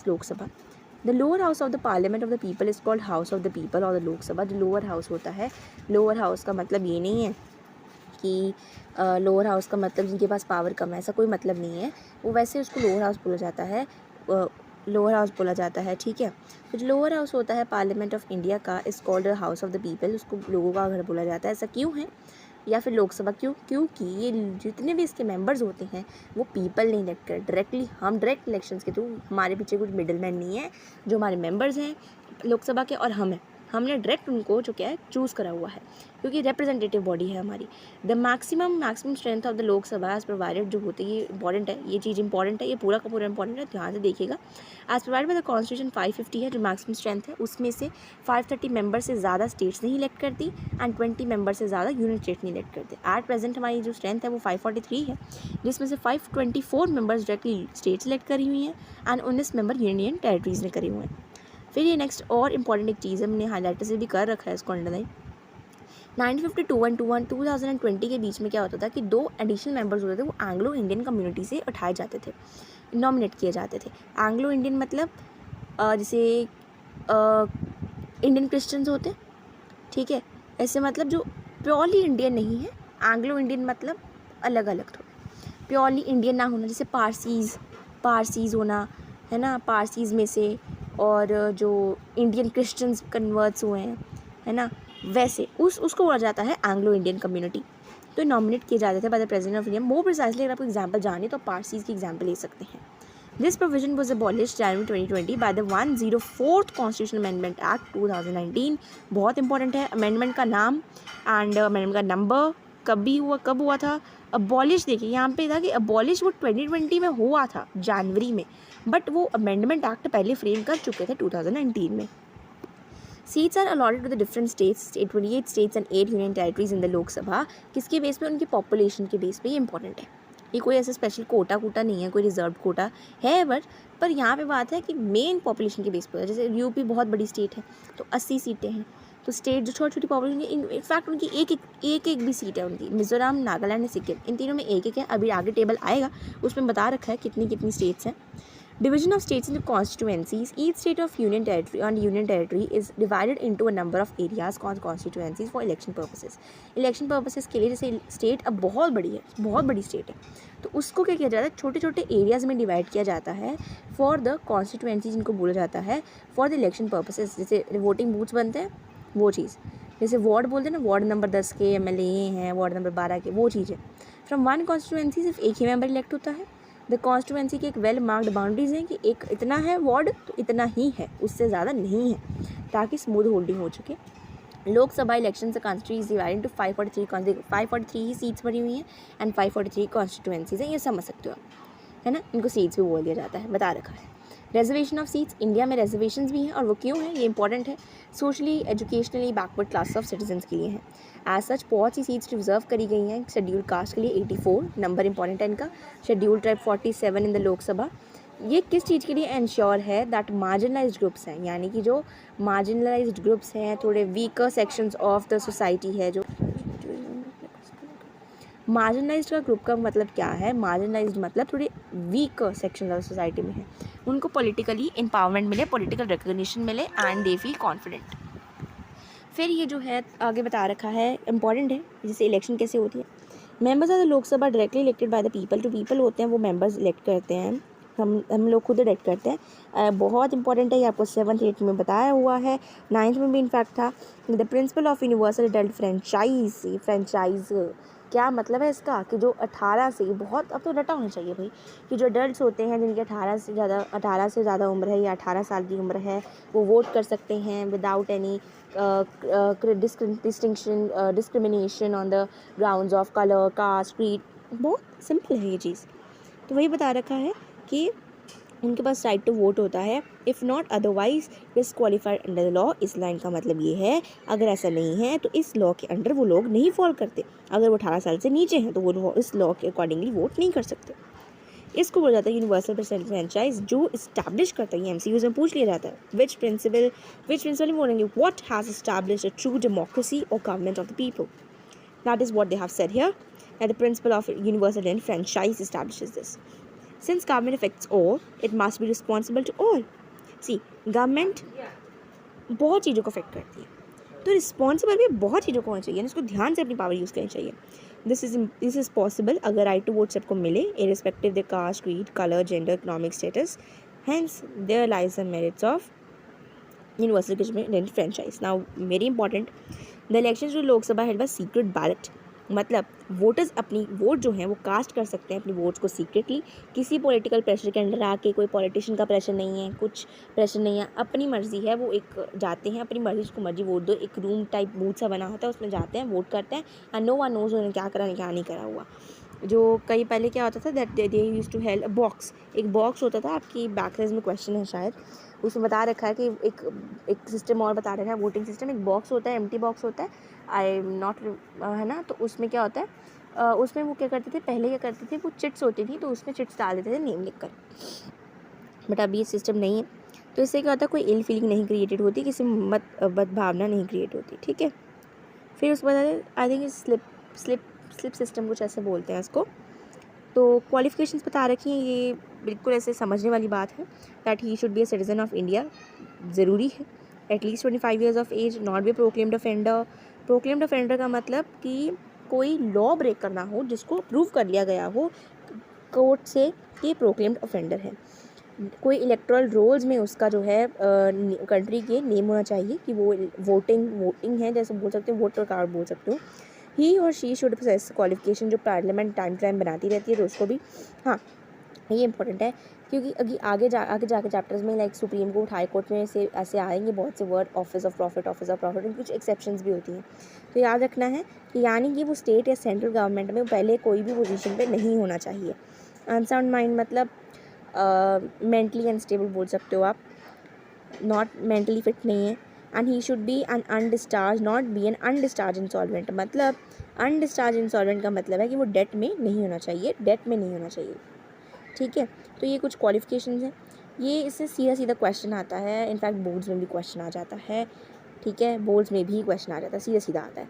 Lok Sabha. The lower house of the parliament of the people is called House of the People or the Lok Sabha. जो lower house होता है, lower house का मतलब ये नहीं है कि लोअर हाउस का मतलब जिनके पास पावर कम है, ऐसा कोई मतलब नहीं है. वो वैसे उसको लोअर हाउस बोला जाता है, लोअर हाउस बोला जाता है. ठीक है. तो जो लोअर हाउस होता है पार्लियामेंट ऑफ इंडिया का is called house of the people. उसको लोगों का घर बोला जाता है. ऐसा क्यों है? या फिर लोकसभा क्यों? क्योंकि ये जितने भी इसके मेंबर्स होते हैं वो पीपल नहीं इलेक्ट कर, डायरेक्टली हम डायरेक्ट इलेक्शंस के थ्रू, हमारे पीछे कुछ मिडिल मैन नहीं है. जो हमारे मेंबर्स हैं लोकसभा के और हमने डायरेक्ट उनको जो क्या है चूज़ करा हुआ है, क्योंकि रिप्रेजेंटेटिव बॉडी है हमारी. The maximum strength of the Lok Sabha as provided, जो होती है ये इंपॉर्टेंट है, ये चीज़ इंपॉर्टेंट है, ये पूरा का पूरा इंपॉर्टेंट है, ध्यान से देखिएगा. As provided by the constitution 550 है जो मैक्सिमम स्ट्रेंथ है. उसमें से 530 मेंबर से ज़्यादा स्टेट्स नहीं इलेक्ट करती एंड 20 मेंबर से ज़्यादा यूनियन स्टेट नहीं इलेक्ट करते. एट प्रेजेंट हमारी जो स्ट्रेंथ है वो 543 है, जिसमें से 524 मेंबर्स डायरेक्टली स्टेट्स इलेक्ट करी हुई हैं एंड 19 मेंबर यूनियन टेरिटरीज ने करी हुए हैं. फिर ये नेक्स्ट और इम्पॉर्टेंट एक चीज़ है, हमने हाईलाइटर से भी कर रखा है इसको अंडरलाइन. 1952 एंड 2020 के बीच में क्या होता था कि 2 एडिशनल मेंबर्स होते थे, वो एंग्लो इंडियन कम्युनिटी से उठाए जाते थे, नॉमिनेट किए जाते थे. एंग्लो इंडियन मतलब जैसे इंडियन क्रिश्चियंस होते हैं. ठीक है. ऐसे मतलब जो प्योरली इंडियन नहीं है. एंग्लो इंडियन मतलब अलग अलग थोड़ा, प्योरली इंडियन ना होना, जैसे पारसीज़ होना है ना, पारसीज़ में से, और जो इंडियन क्रिश्चियंस कन्वर्ट्स हुए हैं है ना, वैसे उसको बोला जाता है एंग्लो इंडियन कम्युनिटी. तो नॉमिनेट किए जाते थे by the president of India. More precisely अगर आपको एग्जांपल जाने तो पारसीज़ की एग्जांपल ले सकते हैं. This provision was abolished January 2020 by the 104th constitution amendment act 2019. बहुत इंपॉर्टेंट है अमेंडमेंट का नाम एंड अमेंडमेंट का नंबर, कब हुआ था. अबॉलिश देखिए यहाँ पे था कि अबॉलिश वो 2020 में हुआ था जनवरी में, बट वो अमेंडमेंट एक्ट पहले फ्रेम कर चुके थे 2019 में. Seats are allotted to the different states, 28 states and 8 union territories in the Lok Sabha. किसके बेस पे? उनकी पॉपुलेशन के बेस पे. ये इंपॉर्टेंट है, ये कोई ऐसा स्पेशल कोटा नहीं है, कोई रिजर्व कोटा है, पर यहाँ पे बात है कि मेन पॉपुलेशन के बेस पे. जैसे यूपी बहुत बड़ी स्टेट है तो 80 सीटें हैं, तो स्टेट जो छोटी पॉपुलेशन की इनफैक्ट उनकी एक भी सीट है उनकी. मिजोरम, नागालैंड एंड सिक्किम, इन तीनों में एक है. अभी आगे टेबल आएगा उसमें बता रखा है कितनी स्टेट्स हैं. Division of states into constituencies. Each state of union territory is divided into a number of areas called constituencies for election purposes. Election purposes के लिए जैसे स्टेट अब बहुत बड़ी स्टेट है, तो उसको क्या किया जाता है, छोटे छोटे एरियाज़ में डिवाइड किया जाता है फॉर द कॉन्स्टिट्यूएंसी, जिनको बोला जाता है फॉर द इलेक्शन पर्पसेस. जैसे वोटिंग बूथ्स बनते हैं वो चीज़, जैसे वार्ड बोलते हैं ना, वार्ड नंबर 10 के MLA हैं, वार्ड नंबर 12 के, वो चीज़ है. फ्रॉम वन कॉन्स्टिट्यूएंसी सिर्फ एक ही मेंबर इलेक्ट होता है. द कॉन्स्टिट्यूएंसी की एक वेल मार्क्ड बाउंड्रीज हैं कि एक इतना है वार्ड तो इतना ही है, उससे ज़्यादा नहीं है, ताकि स्मूथ होल्डिंग हो सके. लोकसभा इलेक्शन से constituency is divided into 543 he seats बनी हुई हैं एंड 543 कॉन्स्टिट्यूएंसीज हैं. ये समझ सकते हो आप, है ना. इनको सीट्स भी बोल दिया जाता है, बता रखा है. रिजर्वेशन ऑफ सीट्स, इंडिया में रिजर्वेशंस भी हैं, और वो क्यों है, ये इंपॉर्टेंट है. Socially educationally backward class of citizens के लिए हैं. एज सच बहुत सी सीट्स रिजर्व करी गई हैं शेड्यूल कास्ट के लिए. 84 नंबर इंपॉर्टेंट है इनका. Schedule tribe 47 in the Lok Sabha. ये किस चीज़ के लिए इंश्योर है, दैट मार्जिनलाइज्ड ग्रुप्स हैं, यानी कि जो मार्जिनलाइज्ड ग्रुप्स हैं, थोड़े weaker sections of the society है. जो मार्जिनलाइज्ड का ग्रुप का मतलब क्या है, मार्जिनलाइज्ड मतलब थोड़े वीक सेक्शन ऑफ सोसाइटी में है, उनको पॉलिटिकली एम्पावरमेंट मिले, पॉलिटिकल रिकग्निशन मिले एंड दे फील कॉन्फिडेंट. फिर ये जो है आगे बता रखा है, इंपॉर्टेंट है. जैसे इलेक्शन कैसे होती है. Members of the Lok Sabha directly elected by the people. To people होते हैं वो मेंबर्स इलेक्ट करते हैं, हम लोग खुद इलेक्ट करते हैं. बहुत इंपॉर्टेंट है, ये आपको 7th 8th में बताया हुआ है, 9th में भी इनफैक्ट था. The principle of universal adult franchise क्या मतलब है इसका, कि जो 18 से, बहुत अब तो रटा होना चाहिए भाई, कि जो अडल्ट होते हैं जिनकी 18 से ज़्यादा उम्र है या 18 साल की उम्र है, वो वोट कर सकते हैं without any discrimination on the grounds of colour, caste, creed. बहुत सिंपल है ये चीज़. तो वही बता रखा है कि उनके पास राइट टू वोट होता है, if not otherwise disqualified under the law. इस लाइन का मतलब ये है, अगर ऐसा नहीं है तो इस लॉ के अंडर वो लोग नहीं फॉल करते. अगर वो 18 साल से नीचे हैं तो वो इस लॉ के अकॉर्डिंगली वोट नहीं कर सकते. इसको बोला जाता है यूनिवर्सल फ्रेंचाइज, जो इस्टेब्लिश करता है. MCQs में पूछ लिया जाता है, विच प्रिंसिपल बोलेंगे, what has established a true democracy और government of the people. That is what they have said here, that the principle of universal franchise establishes this. Since government affects all, it must be responsible to all. See, government बहुत चीज़ों को affect करती है, तो responsible भी बहुत चीज़ों को होना चाहिए, इसको ध्यान से अपनी पावर यूज़ करनी चाहिए. दिस इज़ पॉसिबल अगर राइट टू वोट सबको मिले, irrespective the caste, creed, colour, gender, economic status. Hence, there lies the merits of universal government franchise. Now, very important, the elections to Lok Sabha held by secret ballot. मतलब voters अपनी vote जो है वो cast कर सकते हैं अपनी votes को सीक्रेटली, किसी पॉलिटिकल प्रेशर के अंडर आके. कोई पॉलिटिशियन का प्रेशर नहीं है, कुछ प्रेशर नहीं है, अपनी मर्ज़ी है. वो एक जाते हैं अपनी मर्ज़ी, उसको मर्जी वोट दो. एक रूम टाइप बूथ सा बना होता है, उसमें जाते हैं, वोट करते हैं, एंड नो वन नोज उन्होंने क्या करा क्या नहीं करा हुआ. जो कई पहले क्या होता था, that they use to held a box. एक बॉक्स होता था, आपकी बैक साइज में क्वेश्चन है शायद, उसमें बता रखा है कि एक सिस्टम और बता रखा है, वोटिंग सिस्टम. एक बॉक्स होता है, एम्प्टी बॉक्स होता है, आई एम नॉट, है ना. तो उसमें क्या होता है, उसमें वो क्या करते थे, पहले क्या करते थे, वो चिट्स होती थी, तो उसमें चिट्स डाल देते थे नेम लिख कर. बट अभी ये सिस्टम नहीं है, तो इससे क्या होता है, कोई इल फीलिंग नहीं क्रिएटेड होती, किसी बदभावना नहीं क्रिएट होती. ठीक है. फिर उसके बाद आई थिंक स्लिप सिस्टम कुछ ऐसे बोलते हैं इसको. तो क्वालिफिकेशंस बता रखी हैं, ये बिल्कुल ऐसे समझने वाली बात है. That he should be a citizen of India, ज़रूरी है. At least 25 years of age, not be proclaimed offender. Proclaimed offender का मतलब कि कोई लॉ ब्रेक करना हो, जिसको प्रूव कर लिया गया हो कोर्ट से कि प्रोक्लेम्ड ऑफेंडर है. कोई इलेक्टोरल रोल्स में उसका जो है कंट्री के नेम होना चाहिए कि वो वोटिंग है, जैसे बोल सकते हो वोटर कार्ड बोल सकते हो. ही और शी शुड पोसेस क्वालिफिकेशन, जो पार्लियामेंट टाइम बनाती रहती है, तो उसको भी. हाँ, ये इंपॉर्टेंट है, क्योंकि अभी आगे जाके चैप्टर्स में like supreme court, high court में से ऐसे आएंगे बहुत से वर्ड, ऑफिस ऑफ प्रॉफिट, कुछ एक्सेप्शंस भी होती हैं. तो याद रखना है कि यानी कि वो स्टेट या सेंट्रल गवर्नमेंट में पहले कोई भी पोजीशन पे नहीं होना चाहिए. अनसाउंड माइंड मतलब मेंटली अनस्टेबल बोल सकते हो आप, नॉट मेंटली फिट नहीं है. And he should be an undischarged, not be an undischarged insolvent. मतलब अनडिस्चार्ज इंसॉल्वेंट का मतलब है कि वो डेट में नहीं होना चाहिए, ठीक है. तो ये कुछ क्वालिफिकेशंस हैं, ये इससे सीधा क्वेश्चन आता है. इनफैक्ट बोर्ड्स में भी क्वेश्चन आ जाता है. ठीक है, बोर्ड्स में भी क्वेश्चन आ जाता है, सीधा आता है.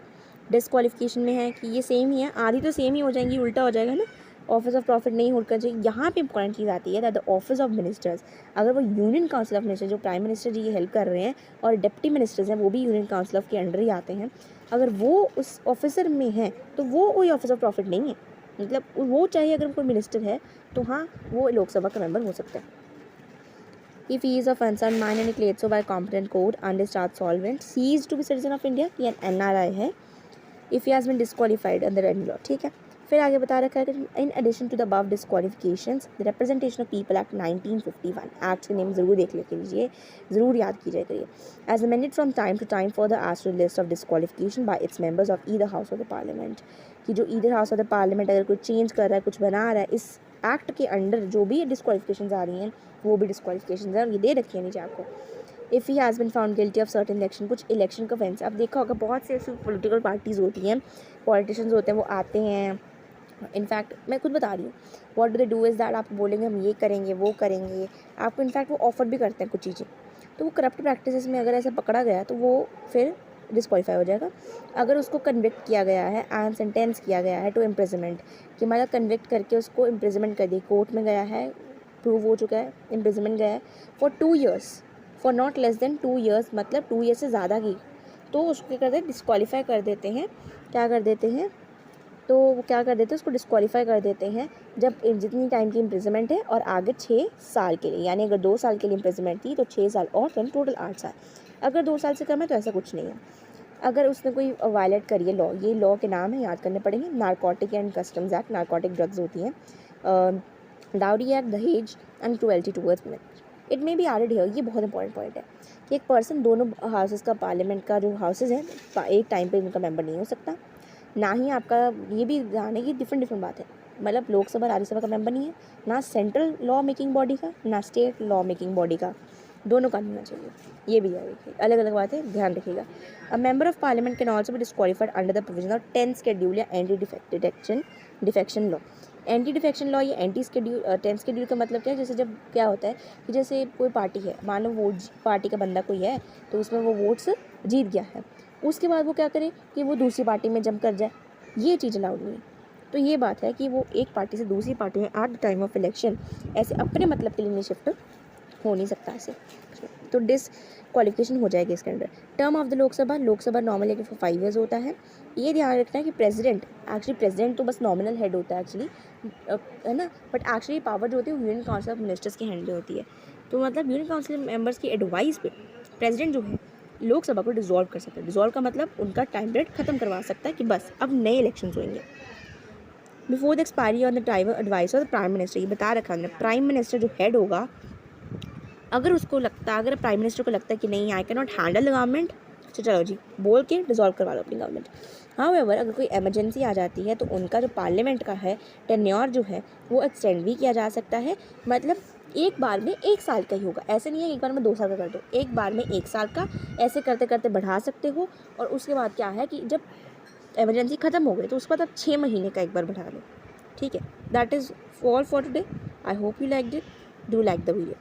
डिस्क्वालिफिकेशन में है कि ये सेम ही है, आधी तो सेम ही हो जाएंगी, उल्टा हो जाएगा ना. ऑफिस ऑफ प्रॉफिट नहीं होकर चाहिए. यहाँ पे इंपॉर्टेंट चीज़ आती है that the office of ministers, अगर वो यूनियन काउंसिल ऑफ मिनिस्टर, जो प्राइम मिनिस्टर जी ये हेल्प कर रहे हैं, और डिप्टी मिनिस्टर्स हैं, वो भी यूनियन काउंसिल ऑफ के अंडर ही आते हैं, अगर वो उस ऑफिसर में हैं तो वो कोई ऑफिस ऑफ प्रॉफिट नहीं है. मतलब वो चाहे अगर कोई मिनिस्टर है तो हाँ, वो लोकसभा का मेंबर हो सकता है. If he is of unsound mind and declared so by competent court, undischarged solvent, ceased to be citizen of India, ये NRI है. If he has been disqualified under any law. ठीक है. फिर आगे बता रखा है कि in addition to the above disqualifications, the representation of people act 1951, act के नेम ज़रूर देख लीजिए, ज़रूर याद कीजिए करिए. As amended from time to time for the roster list of disqualification by its members of either house of the parliament, कि जो either house of the parliament अगर कुछ चेंज कर रहा है, कुछ बना रहा है, इस एक्ट के अंडर जो भी डिस्क्वालिफिकेशन आ रही हैं वो भी डिस्क्वालिफिकेशन है, ये दे रखी है नीचे आपको. If he has been found guilty of certain election, कुछ इलेक्शन का ऑफेंस. अब देखा होगा बहुत से ऐसी पॉलिटिकल पार्टीज़ होती हैं, पॉलिटिशियंस होते हैं, वो आते हैं. इनफैक्ट मैं खुद बता रही हूँ, what do they do is that, आपको बोलेंगे हम ये करेंगे वो करेंगे, आपको इनफैक्ट वो ऑफर भी करते हैं कुछ चीज़ें. तो वो करप्ट प्रैक्टिसेस में अगर ऐसा पकड़ा गया तो वो फिर डिस्क्वालीफाई हो जाएगा. अगर उसको कन्विक्ट किया गया है एंड सेंटेंस किया गया है टू इम्प्रिजनमेंट, कि मतलब कन्विक्ट करके उसको इम्प्रिजनमेंट कर दी, कोर्ट में गया है, प्रूव हो चुका है, इम्प्रिजनमेंट गया है for 2 years, for not less than 2 years, मतलब 2 years से ज़्यादा की, तो उसको क्या करते हैं, डिस्क्वालीफाई कर देते हैं. क्या कर देते हैं, तो वो क्या कर देते हैं, उसको डिस्क्वालीफाई कर देते हैं जब जितनी टाइम की इम्प्रिजनमेंट है और आगे 6 साल के लिए. यानी अगर 2 साल के लिए इम्प्रिजनमेंट थी तो 6 साल और फिर टोटल 8 साल. अगर 2 साल से कम है तो ऐसा कुछ नहीं है. अगर उसने कोई वायलेट करी है लॉ, ये लॉ के नाम है, याद करने पड़ेंगे. Narcotic and customs act, narcotic drugs होती हैं, डाउरी एक्ट, दहेज and cruelty towards women. It may be added here, ये बहुत इंपॉर्टेंट पॉइंट है कि एक पर्सन दोनों हाउसेस का, पार्लियामेंट का जो हाउसेस हैं, एक टाइम पे उनका मेंबर नहीं हो सकता. ना ही आपका, ये भी ध्यान है कि डिफरेंट बात है, मतलब लोकसभा राज्यसभा का मेंबर नहीं है, ना सेंट्रल लॉ मेकिंग बॉडी का, ना स्टेट लॉ मेकिंग बॉडी का, दोनों का नहीं होना चाहिए. ये भी याद रखिए, अलग अलग बात है, ध्यान रखिएगा. A member of parliament can also be disqualified under the provision of 10th schedule या anti defection law. Anti defection law या एंटी शेड्यूल 10th शेड्यूल का मतलब क्या है, जैसे जब क्या होता है कि जैसे कोई पार्टी है, मान लो वो पार्टी का बंदा कोई है, तो उसमें वो वोट्स जीत गया है, उसके बाद वो क्या करे कि वो दूसरी पार्टी में जंप कर जाए, ये चीज़ अलाउड नहीं है. तो ये बात है कि वो एक पार्टी से दूसरी पार्टी में at the time of election ऐसे अपने मतलब के लिए नहीं शिफ्ट हो नहीं सकता ऐसे, तो डिसक्वालिफिकेशन हो जाएगी इसके अंदर। Term of the Lok Sabha normally for 5 years होता है। ये ध्यान रखना है कि प्रेसिडेंट तो बस नॉमिनल हेड होता है एक्चुअली, है ना, बट एक्चुअली पावर जो होती है वो यूनियन काउंसिल ऑफ मिनिस्टर्स के हैंड में होती है। तो मतलब यूनियन काउंसिल मेंबर्स की एडवाइस पे प्रेसिडेंट जो है लोकसभा को डिसॉल्व कर सकता है। डिसॉल्व का मतलब उनका टाइम पीरियड खत्म करवा सकता है कि बस अब नए इलेक्शन होंगे। Before the expiry on the time advice of the prime minister, ये बता रखा हमने, प्राइम मिनिस्टर जो हेड होगा अगर प्राइम मिनिस्टर को लगता है कि नहीं I can not handle the government, तो चलो जी बोल के डिसॉल्व करवा लो अपनी गवर्नमेंट। हाउएवर अगर कोई इमरजेंसी आ जाती है तो उनका जो पार्लियामेंट का है टेन्योर जो है वो एक्सटेंड भी किया जा सकता है। मतलब एक बार में 1 साल का ही होगा, ऐसे नहीं है एक बार में 2 साल का कर दो, एक बार में 1 साल का, ऐसे करते करते बढ़ा सकते हो। और उसके बाद क्या है कि जब इमरजेंसी ख़त्म हो गई तो उसके बाद आप 6 महीने का एक बार बढ़ा लो। ठीक है, that is all for today. I hope you like it, do like the video.